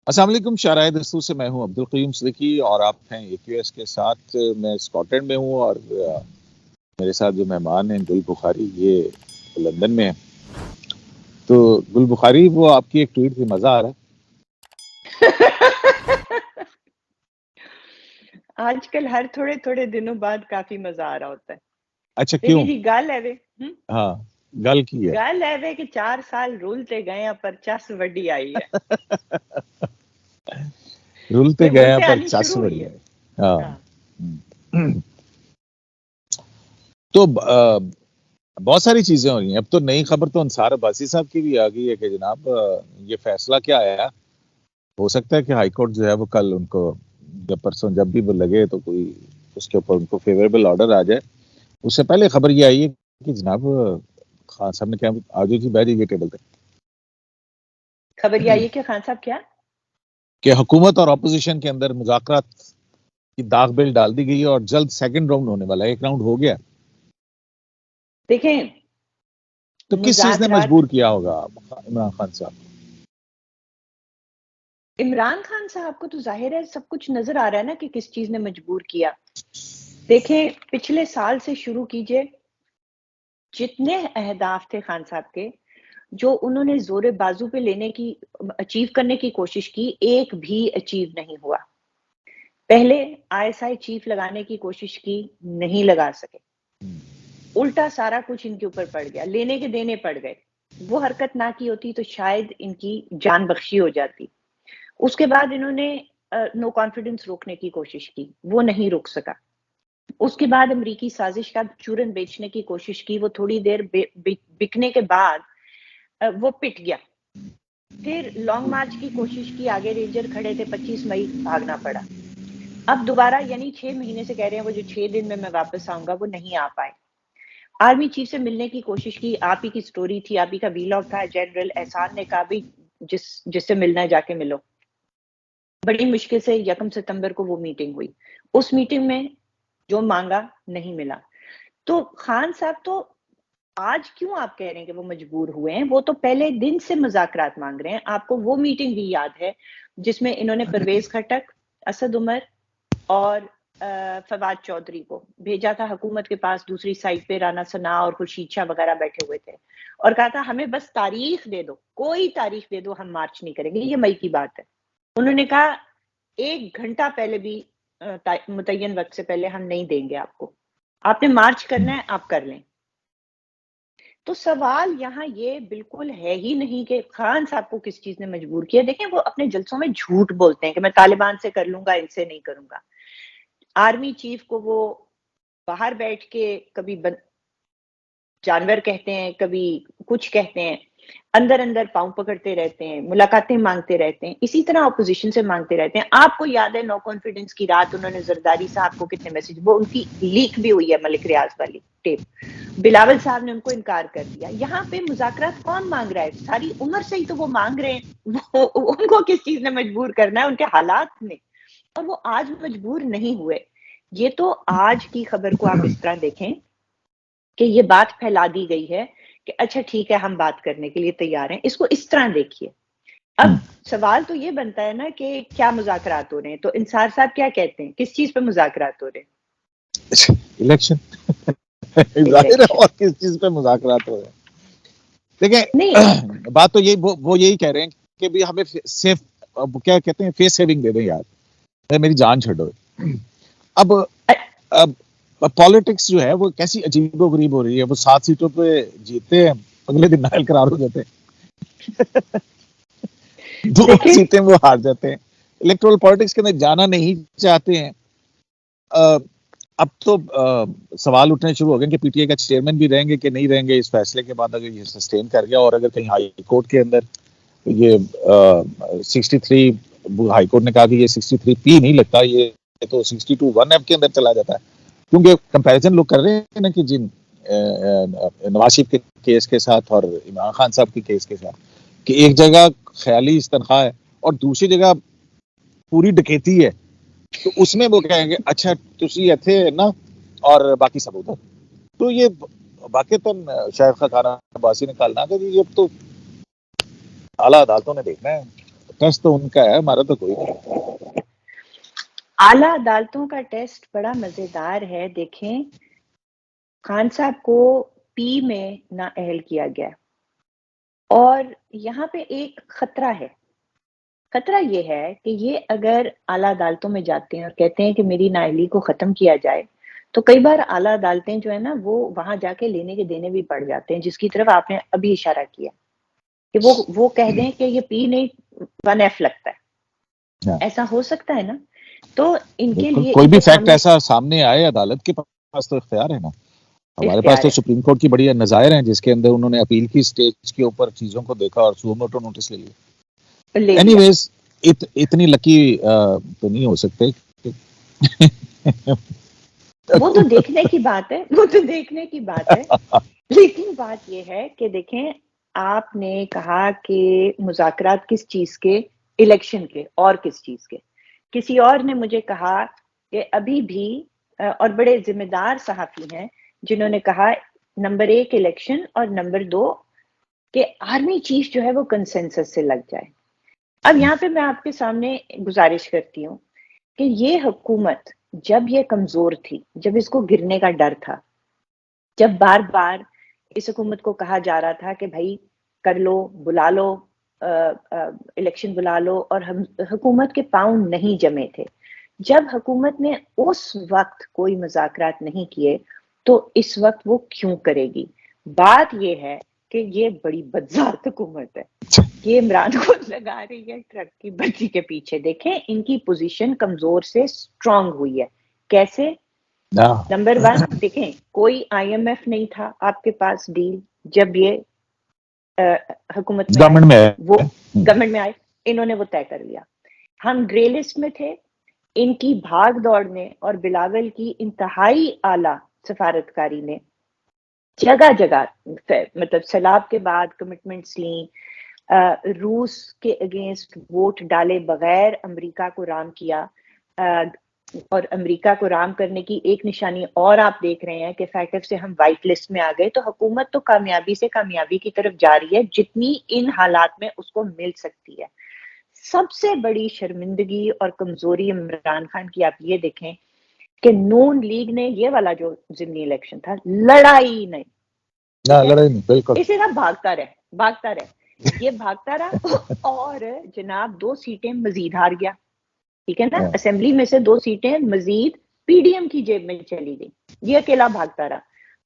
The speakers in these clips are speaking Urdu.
السلام علیکم. شارع دستور سے میں ہوں عبد القیوم صدیقی اور آپ ہیں AQS کے ساتھ. میں اسکاٹ لینڈ میں ہوں اور میرے ساتھ جو مہمان ہیں گل بخاری یہ لندن میں ہیں. تو گل بخاری وہ آپ کی ایک ٹویٹ تھی, مزہ آ رہا ہے. آج کل ہر تھوڑے تھوڑے دنوں بعد کافی مزہ آ رہا ہوتا ہے. اچھا کیوں؟ جی گل ہے ہاں گل کی ہے. گل ہے کہ 4 سال رولتے گئے پر چس وڈی آئی ہے. رولتے گئے پر آنی چس شروع ہوئی وڈی ہے. ہے. ہاں تو بہت ساری چیزیں ہو رہی ہیں. اب تو نئی خبر تو انصار عباسی صاحب کی بھی آ گئی ہے کہ جناب یہ فیصلہ کیا آیا, ہو سکتا ہے کہ ہائی کورٹ جو ہے وہ کل ان کو جب بھی وہ لگے تو کوئی اس کے اوپر ان کو فیوریبل آرڈر آ جائے. اس سے پہلے خبر یہ آئی ہے کہ جناب خان صاحب نے کیا آجو جی بیٹھ جائیے ٹیبل پہ. خبر یہ آئی ہے کہ خان صاحب کیا کہ حکومت اور اپوزیشن کے اندر مذاکرات کی داغ بیل ڈال دی گئی ہے اور جلد سیکنڈ راؤنڈ ہونے والا ہے. ایک راؤنڈ ہو گیا. دیکھیں تو کس چیز نے مجبور کیا ہوگا عمران خان صاحب؟ عمران خان صاحب کو تو ظاہر ہے سب کچھ نظر آ رہا ہے نا کہ کس چیز نے مجبور کیا. دیکھیں پچھلے سال سے شروع کیجئے, جتنے اہداف تھے خان صاحب کے جو انہوں نے زور بازو پہ لینے کی اچیو کرنے کی کوشش کی, ایک بھی اچیو نہیں ہوا. پہلے ISI چیف لگانے کی کوشش کی, نہیں لگا سکے. الٹا سارا کچھ ان کے اوپر پڑ گیا, لینے کے دینے پڑ گئے. وہ حرکت نہ کی ہوتی تو شاید ان کی جان بخشی ہو جاتی. اس کے بعد انہوں نے نو کانفیڈنس روکنے کی کوشش کی, وہ نہیں روک سکا. اس کے بعد امریکی سازش کا چورن بیچنے کی کوشش کی, وہ تھوڑی دیر بکنے کے بعد وہ پٹ گیا. پھر لانگ مارچ کی کوشش کی, آگے رینجر کھڑے تھے, 25 مئی بھاگنا پڑا. اب دوبارہ یعنی 6 مہینے سے کہہ رہے ہیں وہ جو 6 دن میں واپس آؤں گا, وہ نہیں آ پائے. آرمی چیف سے ملنے کی کوشش کی, آپ ہی کی سٹوری تھی, آپ ہی کا ویلاگ تھا. جنرل احسان نے کہا بھی جس سے ملنا ہے جا کے ملو. بڑی مشکل سے 1 ستمبر کو وہ میٹنگ ہوئی. اس میٹنگ میں جو مانگا نہیں ملا. تو خان صاحب تو آج کیوں آپ کہہ رہے ہیں کہ وہ مجبور ہوئے ہیں؟ وہ تو پہلے دن سے مذاکرات مانگ رہے ہیں. آپ کو وہ میٹنگ بھی یاد ہے جس میں انہوں نے پرویز خٹک, اسد عمر اور فواد چودھری کو بھیجا تھا حکومت کے پاس. دوسری سائڈ پہ رانا ثناء اور خورشید شاہ وغیرہ بیٹھے ہوئے تھے اور کہا تھا ہمیں بس تاریخ دے دو, کوئی تاریخ دے دو, ہم مارچ نہیں کریں گے. یہ مئی کی بات ہے. انہوں نے کہا 1 گھنٹہ پہلے بھی متعین وقت سے پہلے ہم نہیں دیں گے آپ کو, آپ نے مارچ کرنا ہے آپ کر لیں. تو سوال یہاں یہ بالکل ہے ہی نہیں کہ خان صاحب کو کس چیز نے مجبور کیا. دیکھیں وہ اپنے جلسوں میں جھوٹ بولتے ہیں کہ میں طالبان سے کر لوں گا, ان سے نہیں کروں گا. آرمی چیف کو وہ باہر بیٹھ کے کبھی جانور کہتے ہیں, کبھی کچھ کہتے ہیں, اندر اندر پاؤں پکڑتے رہتے ہیں, ملاقاتیں مانگتے رہتے ہیں. اسی طرح اپوزیشن سے مانگتے رہتے ہیں. آپ کو یاد ہے نو کانفیڈنس کی رات انہوں نے زرداری صاحب کو کتنے میسج, وہ ان کی لیک بھی ہوئی ہے ملک ریاض والی ٹیپ, بلاول صاحب نے ان کو انکار کر دیا. یہاں پہ مذاکرات کون مانگ رہا ہے؟ ساری عمر سے ہی تو وہ مانگ رہے ہیں. ان کو کس چیز نے مجبور کرنا ہے؟ ان کے حالات نے. اور وہ آج مجبور نہیں ہوئے. یہ تو آج کی خبر کو آپ اس طرح دیکھیں کہ یہ بات پھیلا دی گئی ہے کہ اچھا ٹھیک ہے ہم بات کرنے کے لیے تیار ہیں. اس کو اس طرح دیکھیے. اب سوال تو یہ بنتا ہے نا کہ کیا مذاکرات ہو رہے ہیں؟ تو انصار صاحب کیا کہتے ہیں, کس چیز پہ مذاکرات ہو رہے ہیں؟ الیکشن ظاہر ہے, اور کس چیز پہ مذاکرات ہو رہے ہیں. دیکھیں بات تو وہ یہی کہہ رہے ہیں کہ بھی ہمیں سیف کیا کہتے ہیں فیس سیونگ دے دیں یار, میری جان چھوڑو. اب پالیٹکس جو ہے وہ کیسی عجیب و غریب ہو رہی ہے. وہ 7 سیٹوں پہ جیتے ہیں, اگلے دن نائل قرار ہو جاتے ہیں. 2 سیٹیں وہ ہار جاتے ہیں. الیکٹورل پالیٹکس کے اندر جانا نہیں چاہتے ہیں. اب تو سوال اٹھنے شروع ہو گئے کہ پی ٹی آئی کا چیئرمین بھی رہیں گے کہ نہیں رہیں گے اس فیصلے کے بعد, اگر یہ سسٹین کر گیا. اور اگر کہیں ہائی کورٹ کے اندر یہ 63 ہائی کورٹ نے کہا کہ یہ 63P نہیں لگتا, یہ تو 62(1)F کے اندر چلا جاتا ہے. کیونکہ کمپیریزن لوگ کر رہے ہیں نا کہ جن نواز شریف کے کیس کے ساتھ اور عمران خان صاحب کے کیس کے ساتھ, کہ ایک جگہ خیالی تنخواہ ہے اور دوسری جگہ پوری ڈکیتی ہے. تو اس میں وہ کہیں گے اچھا تسی ایتھے نا اور باقی سب ادھر. تو یہ واقعتاً شاید خان عباسی نے کہا کہ یہ تو اعلیٰ عدالتوں نے دیکھنا ہے, ٹیسٹ تو ان کا ہے, ہمارا تو کوئی نہیں. اعلیٰ عدالتوں کا ٹیسٹ بڑا مزیدار ہے. دیکھیں خان صاحب کو پی میں نااہل کیا گیا, اور یہاں پہ ایک خطرہ ہے. خطرہ یہ ہے کہ یہ اگر اعلیٰ عدالتوں میں جاتے ہیں اور کہتے ہیں کہ میری نااہلی کو ختم کیا جائے, تو کئی بار اعلیٰ عدالتیں جو ہے نا وہ وہاں جا کے لینے کے دینے بھی پڑ جاتے ہیں, جس کی طرف آپ نے ابھی اشارہ کیا کہ وہ کہہ دیں کہ یہ پی نہیں 1F لگتا ہے. ایسا ہو سکتا ہے نا. تو ان کے لیے کوئی ان بھی کے فیکٹ سامنے ایسا سامنے آئے, عدالت کے پاس تو اختیار ہے نا. ہمارے پاس اختیار تو ہے سپریم کورٹ کی بڑی نظائر ہیں جس کے اندر انہوں نے اپیل کی سٹیج کے اوپر چیزوں کو دیکھا اور سو موٹو نوٹس لے لیا. لے اینی لیا. ویز اتنی لکی تو نہیں ہو سکتے. وہ تو دیکھنے کی بات ہے, وہ تو دیکھنے کی بات ہے. لیکن بات یہ ہے کہ دیکھیں آپ نے کہا کہ مذاکرات کس چیز کے, الیکشن کے, اور کس چیز کے. کسی اور نے مجھے کہا کہ ابھی بھی, اور بڑے ذمہ دار صحافی ہیں جنہوں نے کہا نمبر 1 الیکشن اور نمبر 2 کہ آرمی چیف جو ہے وہ کنسنسس سے لگ جائے. اب یہاں پہ میں آپ کے سامنے گزارش کرتی ہوں کہ یہ حکومت جب یہ کمزور تھی, جب اس کو گرنے کا ڈر تھا, جب بار بار اس حکومت کو کہا جا رہا تھا کہ بھائی کر لو, بلا لو, الیکشن بلا لو, اور ہم حکومت کے پاؤں نہیں جمے تھے, جب حکومت نے اس وقت کوئی مذاکرات نہیں کیے تو اس وقت وہ کیوں کرے گی؟ بات یہ ہے کہ یہ بڑی بدذات حکومت ہے, یہ عمران کو لگا رہی ہے ٹرک کی بچی کے پیچھے. دیکھیں ان کی پوزیشن کمزور سے سٹرونگ ہوئی ہے. کیسے؟ نمبر 1 دیکھیں, کوئی IMF نہیں تھا آپ کے پاس ڈیل جب یہ حکومت میں گورنمنٹ میں آئے, ہے. وہ گورنمنٹ میں آئے, انہوں نے وہ طے کر لیا. ہم گرے لسٹ میں تھے, ان کی بھاگ دوڑ نے اور بلاول کی انتہائی اعلیٰ سفارتکاری نے جگہ جگہ, مطلب سیلاب کے بعد کمٹمنٹس لیں, روس کے اگینسٹ ووٹ ڈالے بغیر امریکہ کو رام کیا, اور امریکہ کو رام کرنے کی ایک نشانی اور آپ دیکھ رہے ہیں کہ فیکٹر سے ہم وائٹ لسٹ میں آ گئے. تو حکومت تو کامیابی سے کامیابی کی طرف جا رہی ہے جتنی ان حالات میں اس کو مل سکتی ہے. سب سے بڑی شرمندگی اور کمزوری عمران خان کی آپ یہ دیکھیں کہ نون لیگ نے یہ والا جو ضمنی الیکشن تھا لڑائی نہیں, لڑائی نہیں, بالکل اسے نہ بھاگتا رہے, یہ بھاگتا رہا اور جناب 2 سیٹیں مزید ہار گیا. ٹھیک ہے نا, اسمبلی میں سے 2 سیٹیں مزید پی ڈی ایم کی جیب میں چلی گئی, یہ اکیلا بھاگتا رہا,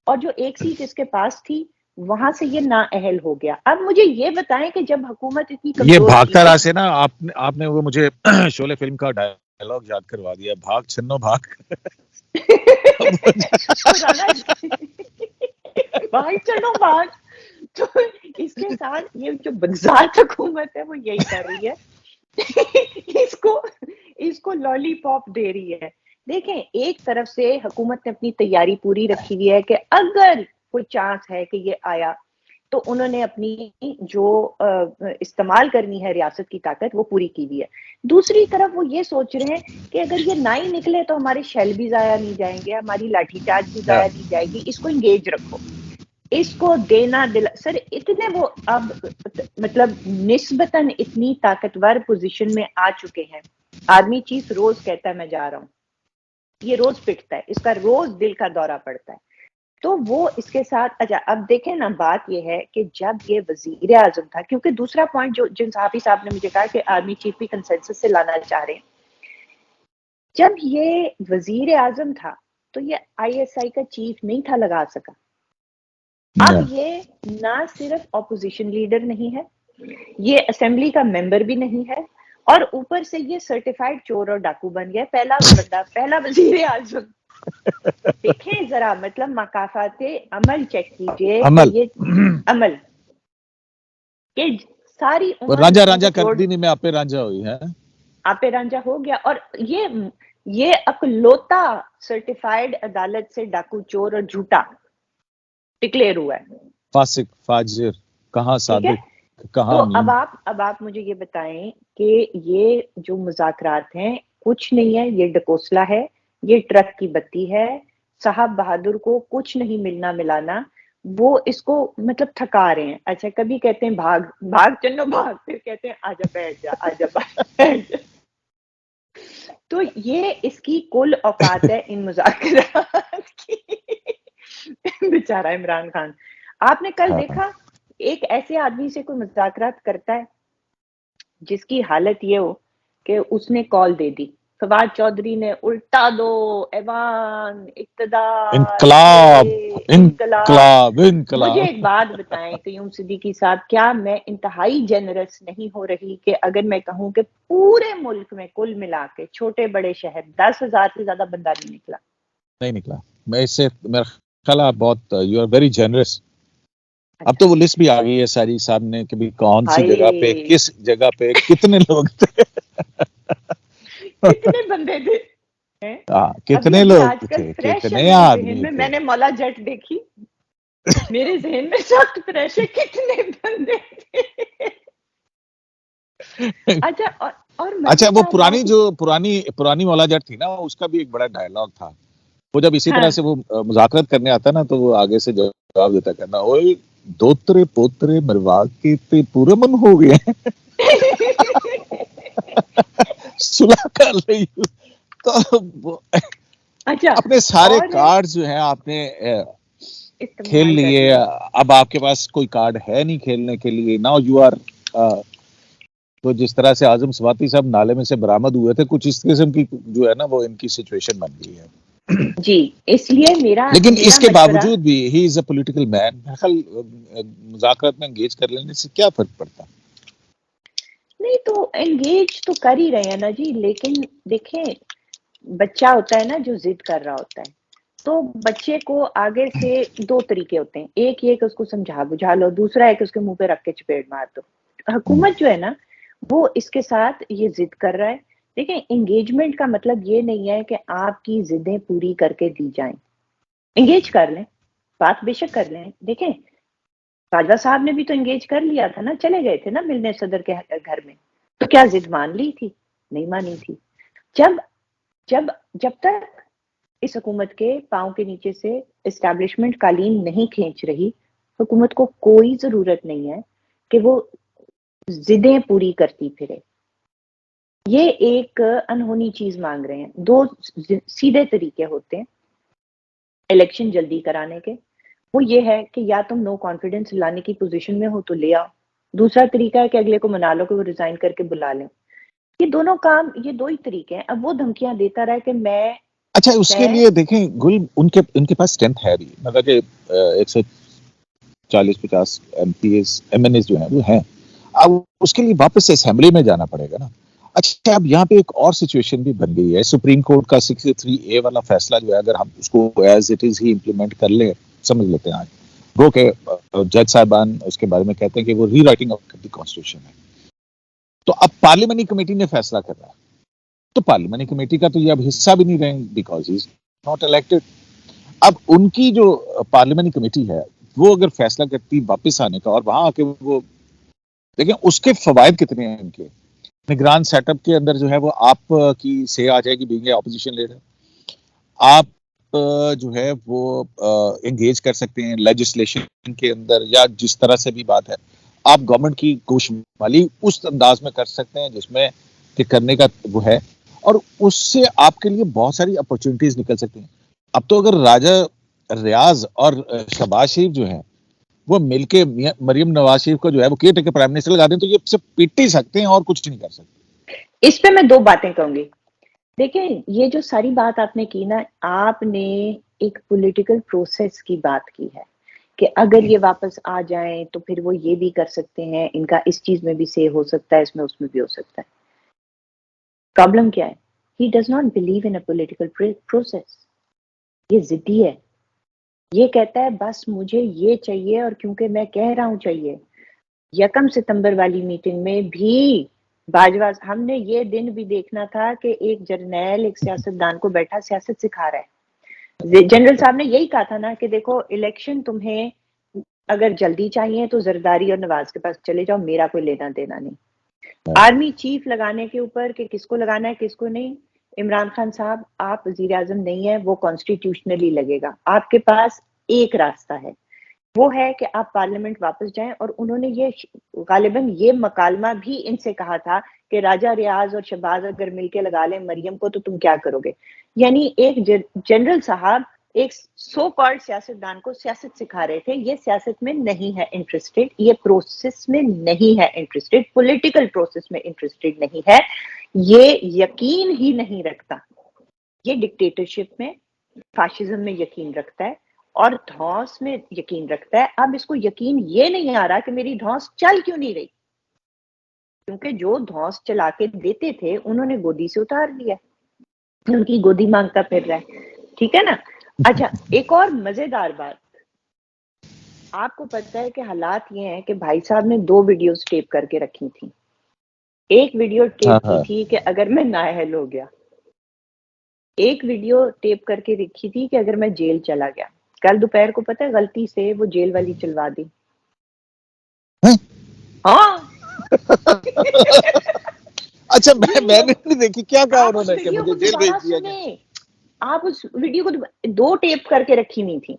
اور جو 1 سیٹ اس کے پاس تھی وہاں سے یہ نااہل ہو گیا. اب مجھے یہ بتائیں کہ جب حکومت اتنی یہ کمزور تھی, بھاگتا رہا سے نا آپ نے وہ مجھے شعلے فلم کا ڈائلاگ یاد کروا دیا, بھاگ چھنو بھاگ. بھاگ چلو بھاگ. تو اس کے ساتھ یہ جو بدذات حکومت ہے وہ یہی کر رہی ہے, اس کو لالی پاپ دے رہی ہے. دیکھیں ایک طرف سے حکومت نے اپنی تیاری پوری رکھی ہوئی ہے کہ اگر کوئی چانس ہے کہ یہ آیا تو انہوں نے اپنی جو استعمال کرنی ہے ریاست کی طاقت وہ پوری کی ہوئی ہے. دوسری طرف وہ یہ سوچ رہے ہیں کہ اگر یہ نہ ہی نکلے تو ہمارے شیل بھی ضائع نہیں جائیں گے, ہماری لاٹھی چارج بھی ضائع نہیں جائے گی, اس کو انگیج رکھو, اس کو دینا سر اتنے وہ اب مطلب نسبتاً اتنی طاقتور پوزیشن میں آ چکے ہیں. آرمی چیف روز کہتا ہے میں جا رہا ہوں, یہ روز پٹتا ہے, اس کا روز دل کا دورہ پڑتا ہے. تو وہ اس کے ساتھ اچھا اب دیکھیں نا, بات یہ ہے کہ جب یہ وزیر اعظم تھا, کیونکہ دوسرا پوائنٹ جو جن صحافی صاحب نے مجھے کہا کہ آرمی چیف بھی کنسنسس سے لانا چاہ رہے ہیں, جب یہ وزیر اعظم تھا تو یہ ISI کا چیف نہیں تھا لگا سکا. اب یہ نہ صرف اپوزیشن لیڈر نہیں ہے, یہ اسمبلی کا ممبر بھی نہیں ہے, اور اوپر سے یہ سرٹیفائیڈ چور اور ڈاکو بن گیا, پہلا وزیر اعظم. دیکھیں ذرا مطلب مقافات عمل چیک کیجئے کہ یہ عمل کہ ساری عمر رانجا کر دی نہیں, میں آپ پہ رانجا ہوئی ہے, آپ پہ رانجا ہو گیا. اور یہ اکلوتا سرٹیفائیڈ عدالت سے ڈاکو چور اور جھوٹا ڈکلیئر ہوا ہے. فاسق فاجر کہاں صادق کہاں تو امین. اب آپ مجھے یہ بتائیں کہ یہ جو مذاکرات ہیں کچھ نہیں ہے, یہ ڈکوسلا ہے, یہ ٹرک کی بتی ہے. صاحب بہادر کو کچھ نہیں ملنا ملانا, وہ اس کو مطلب تھکا رہے ہیں. اچھا کبھی کہتے ہیں بھاگ بھاگ چنو بھاگ، پھر کہتے ہیں آجا بیٹھ جا آجا بیٹھ جا. تو یہ اس کی کل اوقات ہے ان مذاکرات کی. بیچارہ عمران خان. آپ نے کل ہاں دیکھا ایک ایسے آدمی سے کوئی مذاکرات کرتا ہے جس کی حالت یہ ہو کہ اس نے کال دے دی، فواد چودھری نے الٹا دو ایوان اقتدار انقلاب یہ انقلاب. انقلاب مجھے انقلاب. ایک بات بتائیں قیوم صدیقی صاحب، کیا میں انتہائی جنرس نہیں ہو رہی کہ اگر میں کہوں کہ پورے ملک میں کل ملا کے چھوٹے بڑے شہر 10,000 سے زیادہ بندہ نہیں نکلا؟ نہیں نکلا. میں اس سے میرا خیال ہے آپ بہت یو آر ویری جنرس. اب اچھا تو وہ لسٹ بھی آ گئی ہے ساری سامنے کہ بھی کون سی جگہ پہ ہائے کس جگہ پہ کتنے لوگ تھے. کتنے بندے تھے ہیں؟ ابھی کتنے ابھی آج لوگ کل تھے فریش ہے کتنے میرے ذہن آدمی میں تھے. نے مولا جٹ دیکھی، میرے ذہن میں سخت فریش ہے کتنے بندے تھے. اچھا اور اچھا وہ مزیدار پرانی بات، جو پرانی مولا جٹ تھی نا اس کا بھی ایک بڑا ڈائلاگ تھا. وہ جب اسی ہاں طرح سے وہ مذاکرات کرنے آتا نا تو وہ آگے سے جواب دیتا کرنا اوئے دوترے پوترے مروا کے تے پورے من ہو گئے ہیں صلح کر رہی ہوں. تو وہ اچھا اپنے سارے اور کارڈ جو ہیں آپ نے کھیل استعمال کر لیے. لیے. اب آپ کے پاس کوئی کارڈ ہے نہیں کھیلنے کے لیے. ناؤ یو آر تو جس طرح سے اعظم سواتی صاحب نالے میں سے برآمد ہوئے تھے کچھ اس قسم کی جو ہے نا وہ ان کی سچویشن بن گئی ہے. جی اس لیے لیکن میرا اس کے مشورہ، باوجود بھی ہی از اے پولیٹیکل مین. مذاکرات میں انگیج کر لینے سے کیا فرق پڑتا؟ نہیں تو انگیج تو کر ہی رہے ہیں نا جی، لیکن دیکھیں بچہ ہوتا ہے نا جو ضد کر رہا ہوتا ہے، تو بچے کو آگے سے دو طریقے ہوتے ہیں. ایک یہ کہ اس کو سمجھا بجھا لو، دوسرا ہے کہ اس کے منہ پہ رکھ کے چپیڑ مار دو. حکومت جو ہے نا وہ اس کے ساتھ یہ ضد کر رہا ہے. دیکھیں انگیجمنٹ کا مطلب یہ نہیں ہے کہ آپ کی ضدیں پوری کر کے دی جائیں. انگیج کر لیں، بات بے شک کر لیں. دیکھیں باجوہ صاحب نے بھی تو انگیج کر لیا تھا نا، چلے گئے تھے نا ملنے صدر کے گھر میں، تو کیا ضد مان لی تھی؟ نہیں مانی تھی. جب جب جب تک اس حکومت کے پاؤں کے نیچے سے اسٹیبلشمنٹ قالین نہیں کھینچ رہی، حکومت کو کوئی ضرورت نہیں ہے کہ وہ ضدیں پوری کرتی پھرے. یہ ایک انہونی چیز مانگ رہے ہیں. دو سیدھے طریقے ہوتے ہیں الیکشن جلدی کرانے کے. وہ یہ ہے کہ یا تم نو کانفیڈنس لانے کی پوزیشن میں ہو تو لے آؤ. دوسرا طریقہ ہے کہ اگلے کو منا لو کہ وہ ریزائن کر کے بلا لیں. یہ دونوں کام، یہ دو ہی طریقے ہیں. اب وہ دھمکیاں دیتا رہا کہ میں اچھا اس کے لیے دیکھیں گل ان کے پاس اسٹرینتھ ہے بھی. مطلب کہ 140-50 ایم این ایز جو ہیں وہ ہیں. اب اس کے لیے واپس سے اسمبلی میں جانا پڑے گا نا. اچھا اب یہاں پہ ایک اور سچویشن بھی بن گئی ہے. سپریم کورٹ کا 63A والا فیصلہ جو ہے اگر ہم اس کو as it is he implement کر لیں، سمجھ لیتے ہیں آج وہ کہ جج صاحبان اس کے بارے میں کہتے ہیں کہ وہ ری رائٹنگ آف دی کانسٹیٹیوشن ہے. تو اب پارلیمنٹری کمیٹی نے فیصلہ کر رہا ہے تو پارلیمنٹری کمیٹی کا تو یہ اب حصہ بھی نہیں رہے because he is not elected. اب ان کی جو پارلیمنٹری کمیٹی ہے وہ اگر فیصلہ کرتی واپس آنے کا اور وہاں آ کے وہ دیکھیں اس کے فوائد کتنے ہیں. ان کے نگران سیٹ اپ کے اندر جو ہے وہ آپ کی سے آ جائے گی بینگ اے اپوزیشن لیڈر. آپ جو ہے وہ انگیج کر سکتے ہیں لیجسلیشن کے اندر یا جس طرح سے بھی بات ہے. آپ گورنمنٹ کی گوشمالی اس انداز میں کر سکتے ہیں جس میں کہ کرنے کا وہ ہے اور اس سے آپ کے لیے بہت ساری اپرچونٹیز نکل سکتی ہیں. اب تو اگر راجہ ریاض اور شہباز شریف جو ہیں وہ مل کے مریم نواز شریف کو جو ہے وہ کیئر ٹیکر پرائم منسٹر لگا دیں تو یہ سے پیٹ ہی سکتے ہیں اور کچھ نہیں کر سکتے. اس پہ میں دو باتیں کہوں گی. دیکھیں یہ جو ساری بات آپ نے کی نا، آپ نے ایک پولیٹیکل پروسیس کی بات کی ہے کہ اگر یہ واپس آ جائیں تو پھر وہ یہ بھی کر سکتے ہیں، ان کا اس چیز میں بھی سے ہو سکتا ہے، اس میں بھی ہو سکتا ہے. پرابلم کیا ہے؟ He does not believe in a political process. یہ ضدی ہے. یہ کہتا ہے بس مجھے یہ چاہیے اور کیونکہ میں کہہ رہا ہوں چاہیے. 1 ستمبر والی میٹنگ میں بھی باجوہ ہم نے یہ دن بھی دیکھنا تھا کہ ایک جرنیل ایک سیاستدان کو بیٹھا سیاست سکھا رہا ہے. جنرل صاحب نے یہی کہا تھا نا کہ دیکھو الیکشن تمہیں اگر جلدی چاہیے تو زرداری اور نواز کے پاس چلے جاؤ، میرا کوئی لینا دینا نہیں. آرمی چیف لگانے کے اوپر کہ کس کو لگانا ہے کس کو نہیں، عمران خان صاحب آپ وزیر اعظم نہیں ہیں، وہ کانسٹیٹیوشنلی لگے گا. آپ کے پاس ایک راستہ ہے وہ ہے کہ آپ پارلیمنٹ واپس جائیں. اور انہوں نے یہ غالباً یہ مکالمہ بھی ان سے کہا تھا کہ راجہ ریاض اور شہباز اگر مل کے لگا لیں مریم کو تو تم کیا کرو گے. یعنی ایک جنرل صاحب ایک سو کالڈ سیاستدان کو سیاست سکھا رہے تھے. یہ سیاست میں نہیں ہے انٹرسٹڈ, یہ پروسیس میں نہیں ہے انٹرسٹڈ, پولیٹیکل پروسیس میں انٹرسٹڈ نہیں ہے, یہ یقین ہی نہیں رکھتا. یہ ڈکٹیٹرشپ میں, فاشزم میں یقین رکھتا ہے اور دھونس میں یقین رکھتا ہے. اب اس کو یقین یہ نہیں آ رہا کہ میری دھونس چل کیوں نہیں رہی, کیونکہ جو دھونس چلا کے دیتے تھے انہوں نے گودی سے اتار لیا, ان کی گودی مانگتا پھر رہا ہے. ٹھیک ہے نا. اچھا, ایک اور مزیدار بات, آپ کو پتہ ہے کہ حالات یہ ہیں کہ بھائی صاحب نے 2 ویڈیوز ٹیپ کر کے رکھی تھی. ایک ویڈیو ٹیپ کی تھی کہ اگر میں نااہل ہو گیا, ایک ویڈیو ٹیپ کر کے رکھی تھی کہ اگر میں جیل چلا گیا. کل دوپہر کو پتہ ہے غلطی سے وہ جیل والی چلوا دی. ہاں اچھا, میں نے نہیں دیکھی, کیا کہا آپ انہوں اس نے کہ ویڈیو کو مجھے جیل دوبارہ بھیج دیا گیا. سنیں, آپ اس ویڈیو کو 2 ٹیپ کر کے رکھی ہوئی تھی.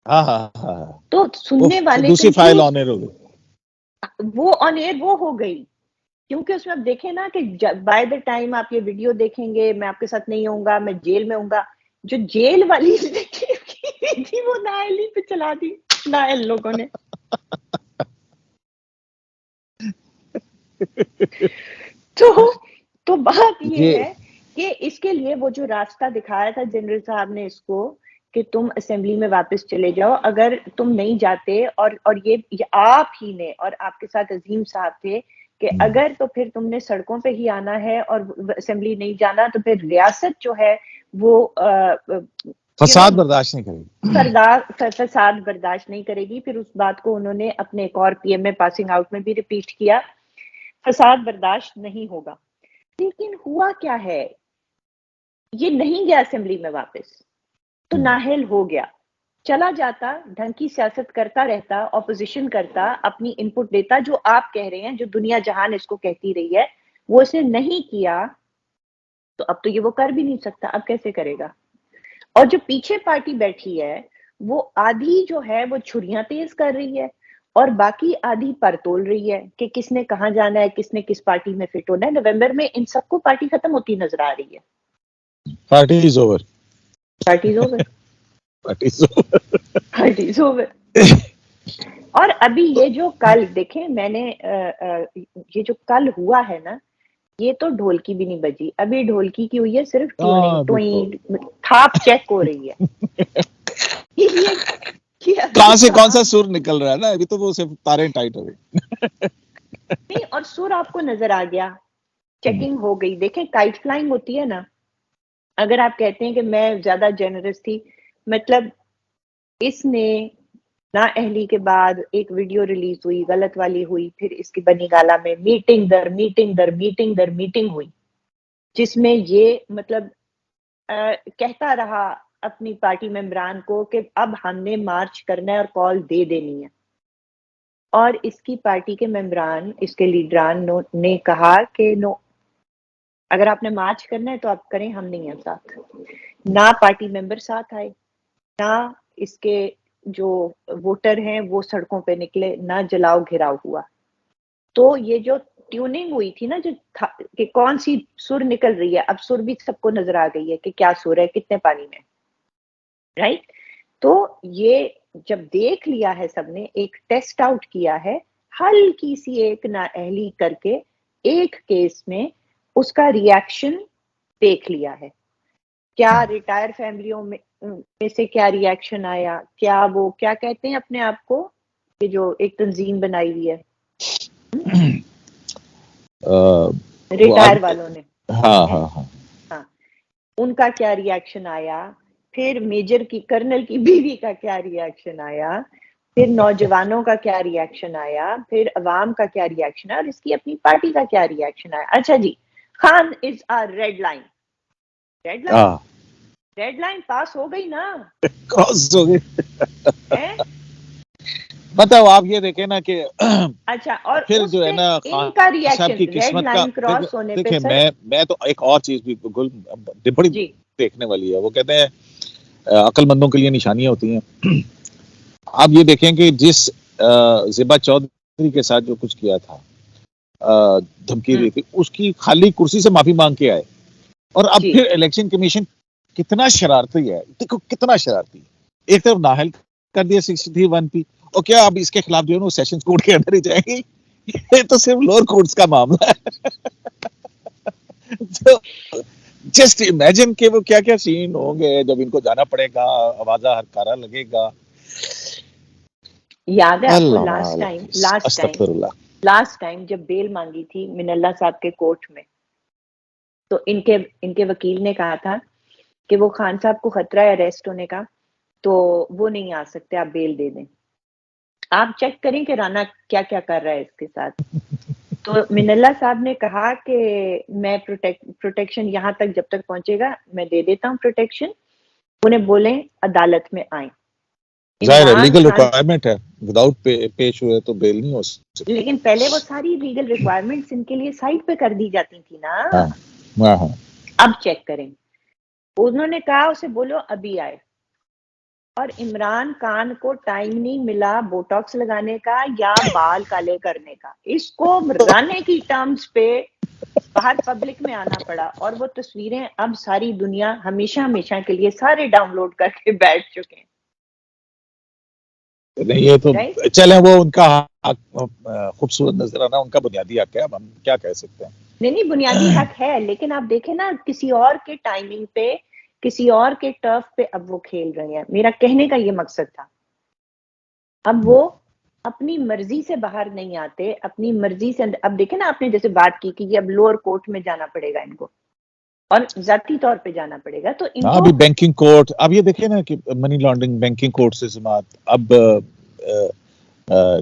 ہاں ہاں ہاں, تو سننے والے دوسری فائل آن ایئر ہو گئی. وہ آن ایئر وہ ہو گئی, کیونکہ اس میں آپ دیکھیں نا کہ بائی دا ٹائم آپ یہ ویڈیو دیکھیں گے میں آپ کے ساتھ نہیں ہوں گا, میں جیل میں ہوں گا. جو جیل والی تھی وہ نااہلی پہ چلا دی نااہل لوگوں نے. تو بات یہ ہے کہ اس کے لیے وہ جو راستہ دکھایا تھا جنرل صاحب نے اس کو کہ تم اسمبلی میں واپس چلے جاؤ, اگر تم نہیں جاتے, اور یہ آپ ہی نے اور آپ کے ساتھ عظیم صاحب تھے کہ اگر تو پھر تم نے سڑکوں پہ ہی آنا ہے اور اسمبلی نہیں جانا تو پھر ریاست جو ہے وہ فساد برداشت نہیں کرے گی, فساد برداشت نہیں کرے گی. پھر اس بات کو انہوں نے اپنے ایک اور P M A passing out میں بھی ریپیٹ کیا, فساد برداشت نہیں ہوگا. لیکن ہوا کیا ہے, یہ نہیں گیا اسمبلی میں واپس, تو نااہل ہو گیا. چلا جاتا, ڈھنگ کی سیاست کرتا رہتا, اپوزیشن کرتا, اپنی ان پٹ دیتا, جو آپ کہہ رہے ہیں, جو دنیا جہان اس کو کہتی رہی ہے, وہ اسے نہیں کیا. تو اب تو یہ وہ کر بھی نہیں سکتا, اب کیسے کرے گا. اور جو پیچھے پارٹی بیٹھی ہے وہ آدھی جو ہے وہ چھریاں تیز کر رہی ہے اور باقی آدھی پر تول رہی ہے کہ کس نے کہاں جانا ہے, کس نے کس پارٹی میں فٹ ہونا ہے. نومبر میں ان سب کو پارٹی ختم ہوتی نظر آ رہی ہے. Party is over, parties over, party is over, parties over. اور ابھی یہ جو کل دیکھیں میں نے یہ جو کل ہوا ہے نا, یہ تو ڈھولکی بھی نہیں بجی. ابھی ڈھولکی کی ہوئی ہے صرف ٹیوننگ, ٹوئیں تھاپ چیک ہو رہی ہے. کہاں سے کون سا سر نکل رہا ہے نا, ابھی تو وہ صرف تاریں ٹائٹ ہو گئی. نہیں, اور سر آپ کو نظر آ گیا, چیکنگ ہو گئی. دیکھیں کائٹ فلائنگ ہوتی ہے نا, اگر آپ کہتے ہیں کہ میں زیادہ جنرس تھی, مطلب اس نے نااہلی کے بعد ایک ویڈیو ریلیز ہوئی غلط والی ہوئی, پھر اس کی بنی گالا میں میٹنگ در میٹنگ در میٹنگ در میٹنگ ہوئی, جس میں یہ مطلب کہتا رہا اپنی پارٹی ممبران کو کہ اب ہم نے مارچ کرنا ہے اور کال دے دینی ہے. اور اس کی پارٹی کے ممبران, اس کے لیڈران نے کہا کہ نو, اگر آپ نے مارچ کرنا ہے تو آپ کریں, ہم نہیں ہیں ساتھ. نہ پارٹی ممبر ساتھ آئے, نہ اس کے جو ووٹر ہیں وہ سڑکوں پہ نکلے, نہ جلاؤ گھراؤ ہوا. تو یہ جو ٹیوننگ ہوئی تھی نا, جو کہ کون سی سر نکل رہی ہے, اب سر بھی سب کو نظر آ گئی ہے کہ کیا سر ہے, کتنے پانی میں, رائٹ. تو یہ جب دیکھ لیا ہے سب نے, ایک ٹیسٹ آؤٹ کیا ہے, ہلکی سی ایک نااہلی کر کے ایک کیس میں اس کا ریاکشن دیکھ لیا ہے. کیا ریٹائر فیملیوں میں سے کیا ریاکشن آیا, کیا وہ کیا کہتے ہیں اپنے آپ کو, کہ جو ایک تنظیم بنائی ہوئی ہے ریٹائر والوں نے, ہاں ہاں ہاں, ان کا کیا ریاکشن آیا, پھر میجر کی کرنل کی بیوی کا کیا ریاکشن آیا, پھر نوجوانوں کا کیا ریاکشن آیا, پھر عوام کا کیا ریاکشن آیا, اور اس کی اپنی پارٹی کا کیا ریاکشن آیا. اچھا جی, Khan is a red line. Red line, red line pass ہو گئی نا, کراس ہو گئی. مطلب آپ یہ دیکھیں نا کہ اچھا, اور پھر اس جو ہے پہ نا ان کا خان صاحب کی ریاکشن ریڈ قسمت کا, لائن کراس ہونے پہ دیکھیں سر, میں تو ایک اور چیز بھی بڑی جی دیکھنے والی ہے. وہ کہتے ہیں عقل مندوں کے لیے نشانیاں ہوتی ہیں. آپ یہ دیکھیں کہ جس زبا چودھری کے ساتھ جو کچھ کیا تھا، دھمکی دی تھی، اس کی خالی کرسی سے معافی مانگ کے آئے، اور اب جی پھر الیکشن کمیشن کتنا شرارتی ہے، دیکھو کتنا شرارتی، ایک طرف نااہل کر دیا 61 پی، اور کیا اب اس کے خلاف جو ہے نا سیشنز کورٹ کے اندر ہی جائیں گی؟ یہ تو صرف لوور کورٹس کا معاملہ ہے. جسٹ امیجن کہ وہ کیا کیا سین ہوں گے جب ان کو جانا پڑے گا، آوازہ ہرکارا لگے گا. یاد ہے آپ کو اللہ استغفر اللہ. لاسٹ ٹائم جب بیل مانگی تھی من اللہ صاحب کے کورٹ میں، تو ان کے وکیل نے کہا تھا کہ وہ خان صاحب کو خطرہ ہے اریسٹ ہونے کا، تو وہ نہیں آ سکتے، آپ بیل دے دیں. آپ چیک کریں کہ رانا کیا کیا کر رہا ہے اس کے ساتھ. تو من اللہ صاحب نے کہا کہ میں پروٹیکشن یہاں تک جب تک پہنچے گا میں دے دیتا ہوں پروٹیکشن، انہیں بولیں عدالت میں آئیں. ظاہر ہے عمران لیگل خان، ریکوائرمنٹ ہے، وداؤٹ پیش ہوئے تو بیل نہیں ہو سکتی. لیکن پہلے وہ ساری لیگل ریکوائرمنٹس ان کے لیے سائٹ پہ کر دی جاتی تھی نا. ہاں ہاں ہاں. اب چیک کریں، انہوں نے کہا اسے بولو ابھی آئے، اور عمران خان کو ٹائم نہیں ملا بوٹاکس لگانے کا یا بال کالے کرنے کا، اس کو رانے کی ٹرمز پہ باہر پبلک میں آنا پڑا، اور وہ تصویریں اب ساری دنیا ہمیشہ ہمیشہ کے لیے سارے ڈاؤن لوڈ کر کے بیٹھ چکے ہیں. نہیں یہ تو رائٹ؟ چلیں، وہ ان کا حق، خوبصورت نظر آنا ان کا بنیادی حق ہے، اب ہم کیا کہہ سکتے ہیں. نہیں بنیادی حق ہے، لیکن آپ دیکھیں نا کسی اور کے ٹائمنگ پہ، کسی اور کے ٹرف پہ اب وہ کھیل رہے ہیں. میرا کہنے کا یہ مقصد تھا، اب وہ اپنی مرضی سے باہر نہیں آتے، اپنی مرضی سے اب دیکھیں نا آپ نے جیسے بات کی کہ یہ اب لوور کورٹ میں جانا پڑے گا ان کو، اور ذاتی طور پہ جانا پڑے گا، تو ان ہاں کو ابھی بینکنگ کورٹ، اب یہ دیکھیں نا کہ منی لانڈرنگ بینکنگ کورٹ سے سماعت، اب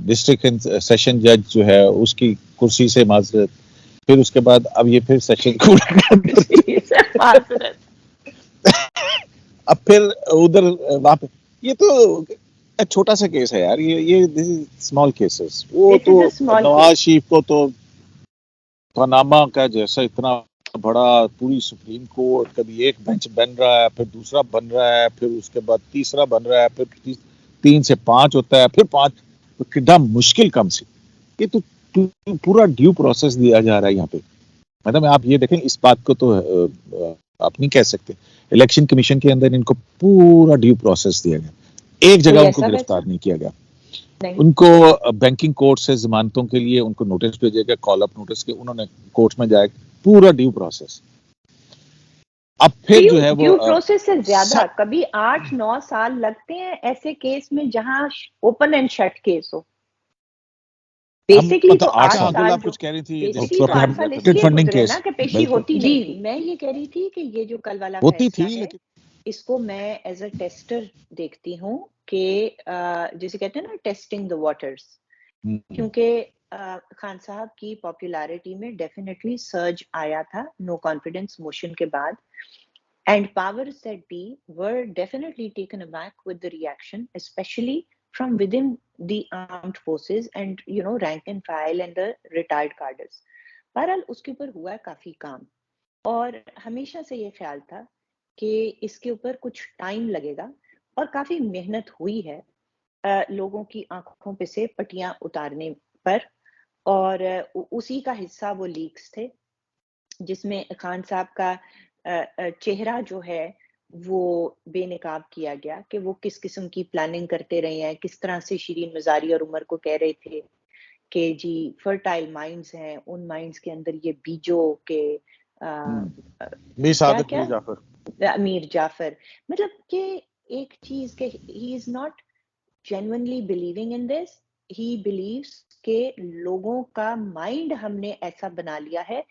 ڈسٹرکٹ سیشن جج جو ہے اس کی کرسی سے معذرت، پھر اس کے بعد اب یہ پھر سیشن کورٹ معذرت. اب پھر ادھر وہاں پہ، یہ تو چھوٹا سا کیس ہے یار، یہ اسمال کیسز. وہ دس تو از اے اسمال نواز کیس. شریف کو تو پاناما کا جیسا اتنا بڑا پوری سپریم کورٹ، کبھی ایک بینچ بن رہا ہے، پھر دوسرا بن رہا ہے، پھر اس کے بعد تیسرا بن رہا ہے، پھر 3 سے 5 ہوتا ہے، پھر 5، تو کتنا مشکل کم سے یہ تو پورا ڈیو پروسیس دیا جا رہا ہے یہاں پہ. مطلب آپ یہ دیکھیں اس بات کو تو آپ نہیں کہہ سکتے، الیکشن کمیشن کے اندر ان کو پورا ڈیو پروسیس دیا گیا، ایک جگہ کوئی ان کو ایسا گرفتار ویسا نہیں کیا گیا. نہیں. ان کو بینکنگ کورٹ سے ضمانتوں کے لیے ان کو نوٹس بھیجے گئے، کال اپ نوٹس کے، انہوں نے کورٹ میں جائے پورا ڈیو پروسیس. اب پھر جو ہے وہ ڈیو پروسیس سے زیادہ سب کبھی 8-9 سال لگتے ہیں ایسے کیس میں جہاں اوپن اینڈ شٹ کیس ہو. ہم بیسکلی تو مطلب 8 8 سال سال آپ جو کچھ کہہ رہی تھی بیسکلی تو 8 سال اس لیے فنڈنگ گزرے نا کیس کہ پیشی بالکل ہوتی نہیں تھی. میں یہ کہہ رہی تھی کہ یہ جو کل والا ہوتی فیصلہ تھی ہے لیکن اس کو میں ایز اے ٹیسٹر دیکھتی ہوں کہ جسے کہتے ہیں نا ٹیسٹنگ دا واٹرز، کیونکہ خان صاحب کی پاپولیرٹی میں ڈیفینیٹلی سرج آیا تھا نو کانفیڈنس موشن کے بعد، and powers that be were definitely taken aback with the reaction, especially from within the armed forces and rank and file and the retired cadres. بہرحال اس کے اوپر ہوا ہے کافی کام، اور ہمیشہ سے یہ خیال تھا کہ اس کے اوپر کچھ ٹائم لگے گا، اور کافی محنت ہوئی ہے لوگوں کی آنکھوں پہ سے پٹیاں اتارنے پر، اور اسی کا حصہ وہ لیکس تھے جس میں خان صاحب کا چہرہ جو ہے وہ بے نقاب کیا گیا کہ وہ کس قسم کی پلاننگ کرتے رہے ہیں، کس طرح سے شیرین مزاری اور عمر کو کہہ رہے تھے کہ جی فرٹائل مائنڈز ہیں، ان مائنڈز کے اندر یہ بیجو کے امیر جعفر، مطلب کہ ایک چیز کہ he is not genuinely believing in this, he believes کہ لوگوں کا مائنڈ ہم نے ایسا بنا لیا ہے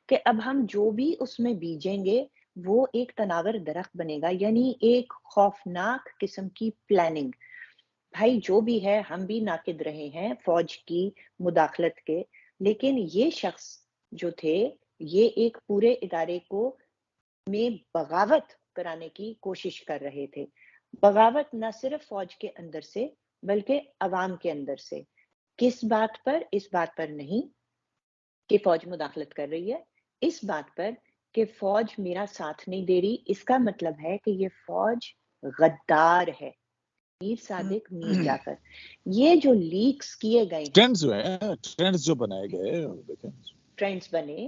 کہ اب ہم جو بھی اس میں بیجیں گے وہ ایک تناور درخت بنے گا، یعنی ایک خوفناک قسم کی پلاننگ. بھائی جو بھی ہے ہم بھی ناقد رہے ہیں فوج کی مداخلت کے، لیکن یہ شخص جو تھے یہ ایک پورے ادارے کو میں بغاوت کرانے کی کوشش کر رہے تھے. بغاوت نہ صرف فوج کے اندر سے بلکہ عوام کے اندر سے. کس بات پر؟ اس بات پر نہیں کہ فوج مداخلت کر رہی ہے، اس بات پر کہ فوج میرا ساتھ نہیں دے رہی. اس کا مطلب ہے کہ یہ فوج غدار ہے، میر صادق میر جعفر، یہ جو لیکس کیے گئے ٹرینڈز جو بنائے گئے دیکھیں ٹرینڈز بنے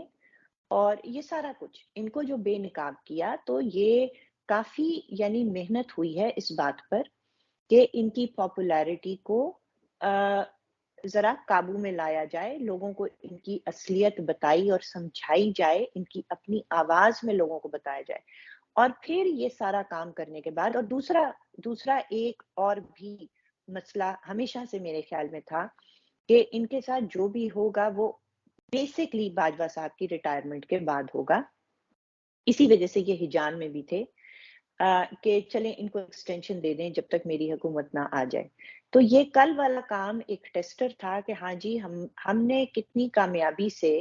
اور یہ سارا کچھ ان کو جو بے نقاب کیا، تو یہ کافی یعنی محنت ہوئی ہے اس بات پر کہ ان کی پاپولیرٹی کو ذرا قابو میں لایا جائے، لوگوں کو ان کی اصلیت بتائی اور سمجھائی جائے، ان کی اپنی آواز میں لوگوں کو بتایا جائے. اور پھر یہ سارا کام کرنے کے بعد، اور دوسرا ایک اور بھی مسئلہ ہمیشہ سے میرے خیال میں تھا کہ ان کے ساتھ جو بھی ہوگا وہ بیسکلی باجوہ صاحب کی ریٹائرمنٹ کے بعد ہوگا. اسی وجہ سے یہ ہجان میں بھی تھے کہ چلیں ان کو ایکسٹینشن دے دیں جب تک میری حکومت نہ آ جائے. تو یہ کل والا کام ایک ٹیسٹر تھا کہ ہاں جی ہم نے کتنی کامیابی سے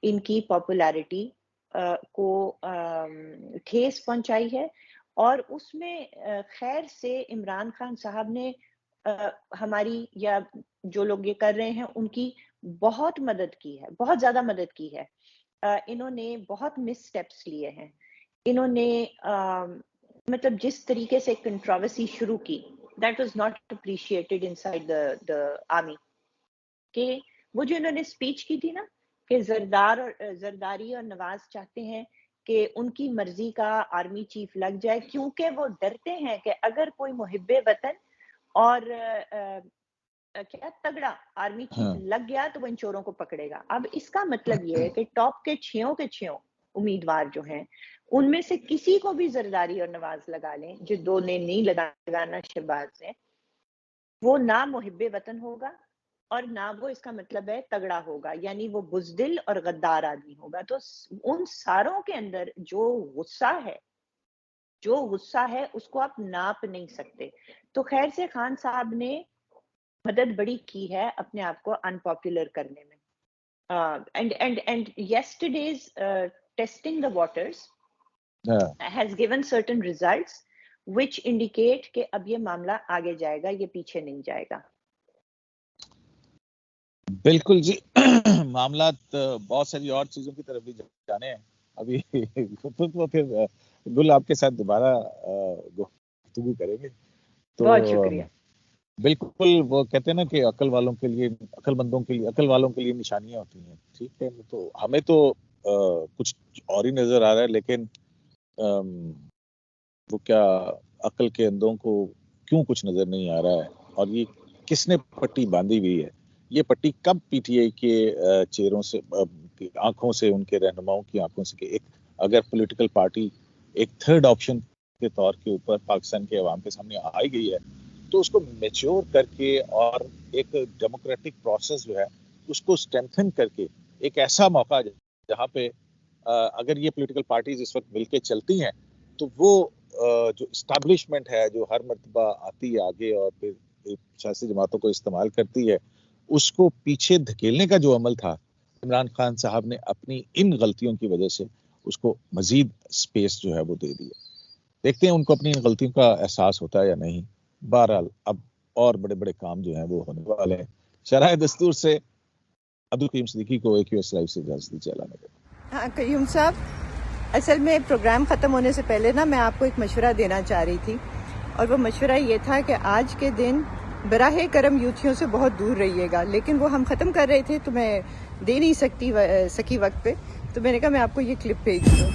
ان کی پاپولیرٹی کو ٹھیس پہنچائی ہے، اور اس میں خیر سے عمران خان صاحب نے ہماری یا جو لوگ یہ کر رہے ہیں ان کی بہت مدد کی ہے، بہت زیادہ مدد کی ہے. انہوں نے بہت مس سٹیپس لیے ہیں. انہوں نے مطلب جس طریقے سے کنٹروورسی شروع کی that was not appreciated inside the army، کہ وہ جو انہوں نے سپیچ کی تھی نا کہ زرداری اور نواز چاہتے ہیں کہ ان کی مرضی کا آرمی چیف لگ جائے، کیونکہ وہ ڈرتے ہیں کہ اگر کوئی محب وطن اور کیا تگڑا آرمی چیف لگ گیا تو وہ ان چوروں کو پکڑے گا. اب اس کا مطلب یہ ہے کہ ٹاپ کے 6 امیدوار جو ہیں ان میں سے کسی کو بھی زرداری اور نواز لگا لیں، جو دو نے نہیں لگانا شہباز نے، وہ نہ محب وطن ہوگا اور نہ وہ اس کا مطلب ہے تگڑا ہوگا، یعنی وہ بزدل اور غدار آدمی ہوگا. تو ان ساروں کے اندر جو غصہ ہے اس کو آپ ناپ نہیں سکتے. تو خیر سے خان صاحب نے مدد بڑی کی ہے اپنے آپ کو انپاپولر کرنے میں. and yesterday's testing the waters has given certain results which indicate کہ اب یہ معاملہ آگے جائے گا، یہ پیچھے نہیں جائے گا. بالکل جی. معاملات بہت ساری اور چیزوں کی طرف بھی جانے ہیں ابھی تو پھر گل آپ کے ساتھ دوبارہ گفتگو کریں گے. تو بہت شکریہ. بالکل وہ کہتے ہیں نا کہ عقل والوں کے لیے، عقل مندوں کے لیے، عقل والوں کے لیے نشانیاں ہوتی ہیں. ٹھیک ہے، تو ہمیں تو کچھ اور ہی نظر آ رہا ہے، لیکن وہ کیا عقل کے اندوں کو کیوں کچھ نظر نہیں آ رہا ہے، اور یہ کس نے پٹی باندھی ہوئی ہے. یہ پٹی کب پی ٹی آئی کے چہروں سے، آنکھوں سے، ان کے رہنماؤں کی آنکھوں سے، کہ ایک اگر پولیٹیکل پارٹی ایک تھرڈ آپشن کے طور کے اوپر پاکستان کے عوام کے سامنے آئی گئی ہے تو اس کو میچور کر کے اور ایک ڈیموکریٹک پروسیس جو ہے اس کو اسٹرینتھن کر کے ایک ایسا موقع جہاں پہ اگر یہ پولیٹیکل پارٹیز اس وقت مل کے چلتی ہیں تو وہ جو اسٹیبلشمنٹ ہے جو ہر مرتبہ آتی ہے آگے اور پھر سیاسی جماعتوں کو استعمال کرتی ہے، اس کو پیچھے دھکیلنے کا جو عمل تھا، عمران خان صاحب نے اپنی ان غلطیوں کی وجہ سے اس کو مزید سپیس جو ہے وہ دے دی. دیکھتے ہیں ان کو اپنی غلطیوں کا احساس ہوتا ہے یا نہیں. بہرحال اب اور بڑے بڑے کام جو ہیں وہ ہونے والے ہیں. شرح دستور سے عبدالقیوم صدیقی کو AQS لائیو سے اجازت دیجیے. ہاں قیوم صاحب، اصل میں پروگرام ختم ہونے سے پہلے نا میں آپ کو ایک مشورہ دینا چاہ رہی تھی، اور وہ مشورہ یہ تھا کہ آج کے دن براہ کرم یوتھیوں سے بہت دور رہیے گا. لیکن وہ ہم ختم کر رہے تھے تو میں دے نہیں سکی وقت پہ، تو میں نے کہا میں آپ کو یہ کلپ بھیج دوں.